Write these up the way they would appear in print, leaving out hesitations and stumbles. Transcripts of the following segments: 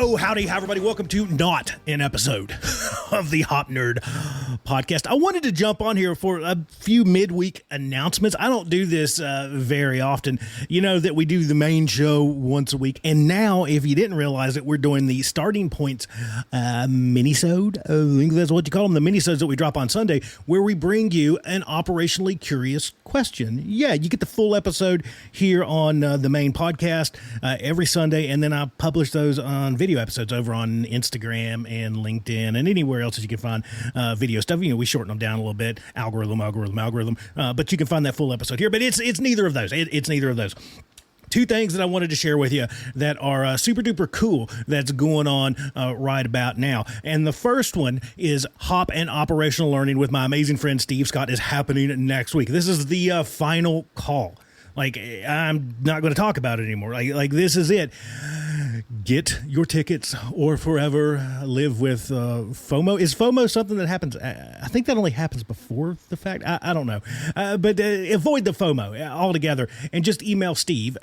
Yo, howdy, hi everybody. Welcome to not an episode of the Hop Nerd podcast. I wanted to jump on here for a few midweek announcements. I don't do this very often. You know that we do the main show once a week. And now, if you didn't realize it, we're doing the Starting Points mini-sode. I think that's what you call them, the mini-sodes that we drop on Sunday, where we bring you an operationally curious question. Yeah, you get the full episode here on the main podcast every Sunday, and then I publish those on video episodes over on Instagram and LinkedIn and anywhere else that you can find video stuff. You know, we shorten them down a little bit, algorithm, but you can find that full episode here. But it's neither of those. It's neither of those. Two things that I wanted to share with you that are super duper cool that's going on right about now. And the first one is Hop and Operational Learning with my amazing friend Steve Scott is happening next week. This is the final call. Like, I'm not going to talk about it anymore. Like this is it. Get your tickets or forever live with FOMO. Is FOMO something that happens? I think that only happens before the fact. I don't know. But avoid the FOMO altogether and just email Steve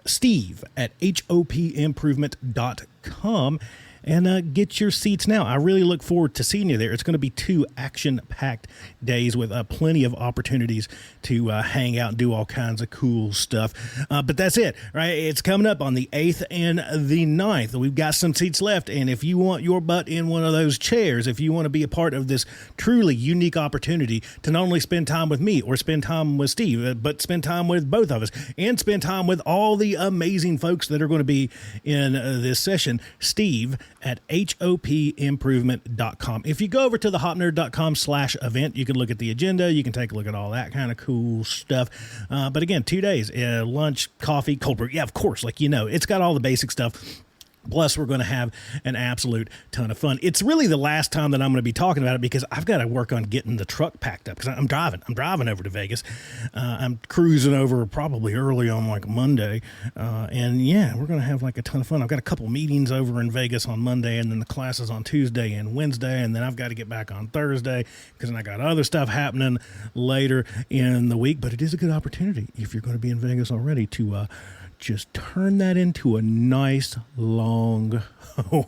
at hopimprovement.com. And get your seats now. I really look forward to seeing you there. It's going to be 2 action-packed days with plenty of opportunities to hang out and do all kinds of cool stuff. But that's it, right? It's coming up on the 8th and the 9th. We've got some seats left, and if you want your butt in one of those chairs, if you want to be a part of this truly unique opportunity to not only spend time with me or spend time with Steve, but spend time with both of us and spend time with all the amazing folks that are going to be in this session, Steve at hopimprovement.com. If you go over to the hopnerd.com/event, you can look at the agenda. You can take a look at all that kind of cool stuff. But again, 2 days, lunch, coffee, cold brew. Yeah, of course, like, you know, it's got all the basic stuff. Plus, we're going to have an absolute ton of fun. It's really the last time that I'm going to be talking about it because I've got to work on getting the truck packed up because I'm driving. I'm driving over to Vegas. I'm cruising over probably early on like Monday. And yeah, we're going to have like a ton of fun. I've got a couple meetings over in Vegas on Monday and then the classes on Tuesday and Wednesday. And then I've got to get back on Thursday because I got other stuff happening later in the week. But it is a good opportunity if you're going to be in Vegas already to just turn that into a nice long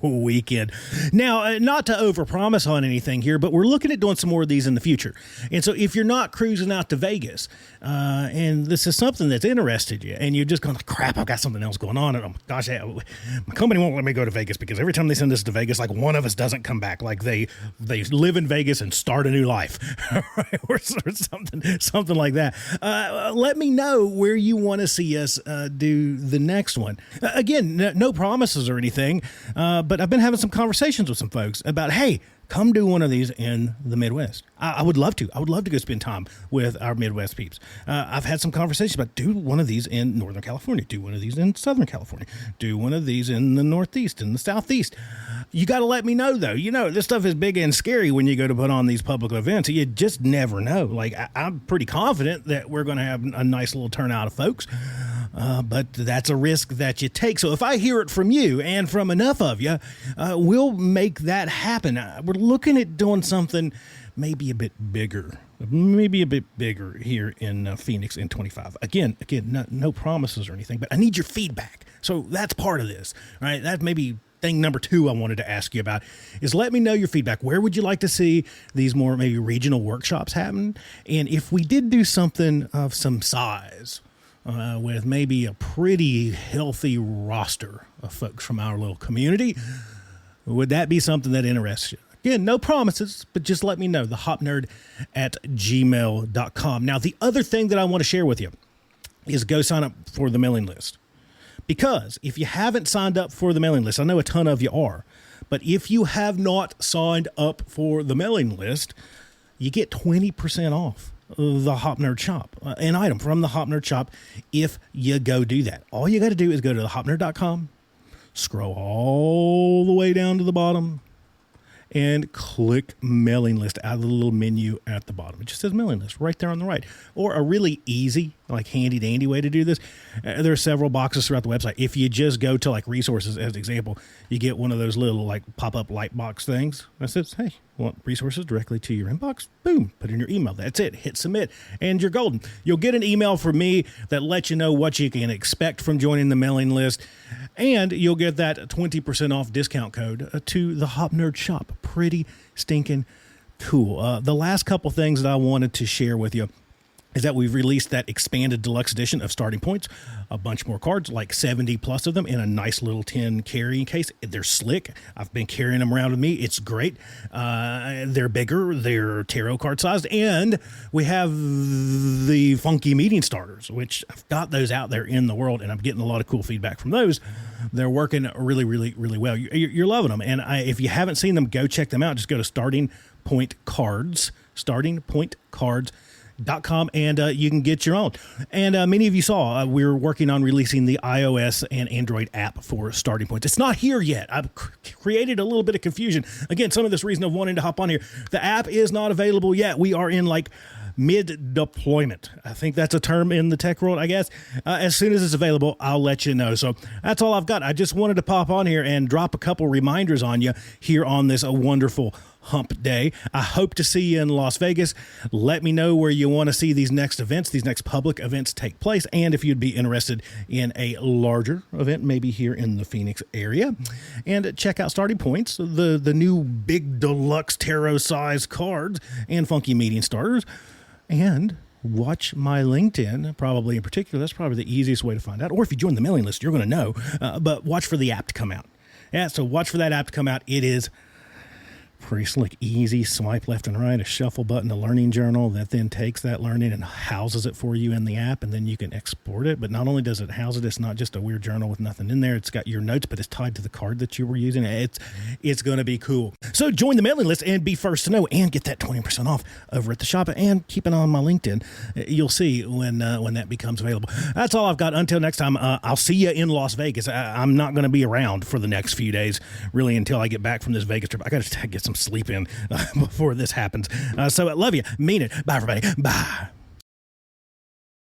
weekend. Now, not to overpromise on anything here, but we're looking at doing some more of these in the future. And so if you're not cruising out to Vegas, and this is something that's interested you, and you're just going, crap, I've got something else going on, and oh, gosh, my company won't let me go to Vegas because every time they send us to Vegas, like one of us doesn't come back. Like they live in Vegas and start a new life, right? or something like that. Let me know where you want to see us do the next one. Again, no promises or anything, but I've been having some conversations with some folks about, hey, come do one of these in the Midwest. I would love to. I would love to go spend time with our Midwest peeps. I've had some conversations about do one of these in Northern California, do one of these in Southern California, do one of these in the Northeast and the Southeast. You got to let me know, though. You know, this stuff is big and scary when you go to put on these public events. You just never know. Like, I'm pretty confident that we're going to have a nice little turnout of folks. But that's a risk that you take. So if I hear it from you and from enough of you, we'll make that happen. We're looking at doing something maybe a bit bigger here in Phoenix in 25. Again, no promises or anything, but I need your feedback. So that's part of this, right? That maybe thing number 2 I wanted to ask you about is let me know your feedback. Where would you like to see these more maybe regional workshops happen? And if we did do something of some size, with maybe a pretty healthy roster of folks from our little community, would that be something that interests you? Again, no promises, but just let me know. thehopnerd@gmail.com. Now, the other thing that I want to share with you is go sign up for the mailing list. Because if you haven't signed up for the mailing list, I know a ton of you are, but if you have not signed up for the mailing list, you get 20% off the Hop Nerd shop, an item from the Hop Nerd shop if you go do that. All you got to do is go to thehopnerd.com, scroll all the way down to the bottom, and click mailing list out of the little menu at the bottom. It just says mailing list right there on the right. Or a really easy, like handy dandy way to do this. There are several boxes throughout the website. If you just go to like resources as an example, you get one of those little like pop-up light box things that says, hey, want resources directly to your inbox? Boom, put in your email. That's it. Hit submit and you're golden. You'll get an email from me that lets you know what you can expect from joining the mailing list. And you'll get that 20% off discount code to the Hop Nerd shop. Pretty stinking cool. The last couple things that I wanted to share with you is that we've released that expanded deluxe edition of Starting Points. A bunch more cards, like 70 plus of them in a nice little tin carrying case. They're slick. I've been carrying them around with me. It's great. They're bigger. They're tarot card sized. And we have the funky meeting starters, which I've got those out there in the world, and I'm getting a lot of cool feedback from those. They're working really, really, really well. You're loving them. And if you haven't seen them, go check them out. Just go to Starting Point Cards, startingpointcards.com, and you can get your own. And many of you saw we're working on releasing the iOS and Android app for Starting Points. It's not here yet. I've created a little bit of confusion. Again, some of this reason of wanting to hop on here. The app is not available yet. We are in like mid-deployment. I think that's a term in the tech world, I guess. As soon as it's available, I'll let you know. So that's all I've got. I just wanted to pop on here and drop a couple reminders on you here on this wonderful hump day. I hope to see you in Las Vegas. Let me know where you want to see these next events, these next public events take place, and if you'd be interested in a larger event, maybe here in the Phoenix area. And check out Starting Points, the new big deluxe tarot size cards and funky meeting starters. And watch my LinkedIn, probably in particular. That's probably the easiest way to find out. Or if you join the mailing list, you're going to know. But watch for the app to come out. Yeah, so watch for that app to come out. It is pretty slick, easy, swipe left and right, a shuffle button, a learning journal that then takes that learning and houses it for you in the app, and then you can export it. But not only does it house it, it's not just a weird journal with nothing in there. It's got your notes, but it's tied to the card that you were using. It's going to be cool. So join the mailing list and be first to know, and get that 20% off over at the shop, and keep an eye on my LinkedIn. You'll see when that becomes available. That's all I've got. Until next time, I'll see you in Las Vegas. I'm not going to be around for the next few days, really, until I get back from this Vegas trip. I got to get some sleep in before this happens. So I love you. Mean it. Bye, everybody. Bye.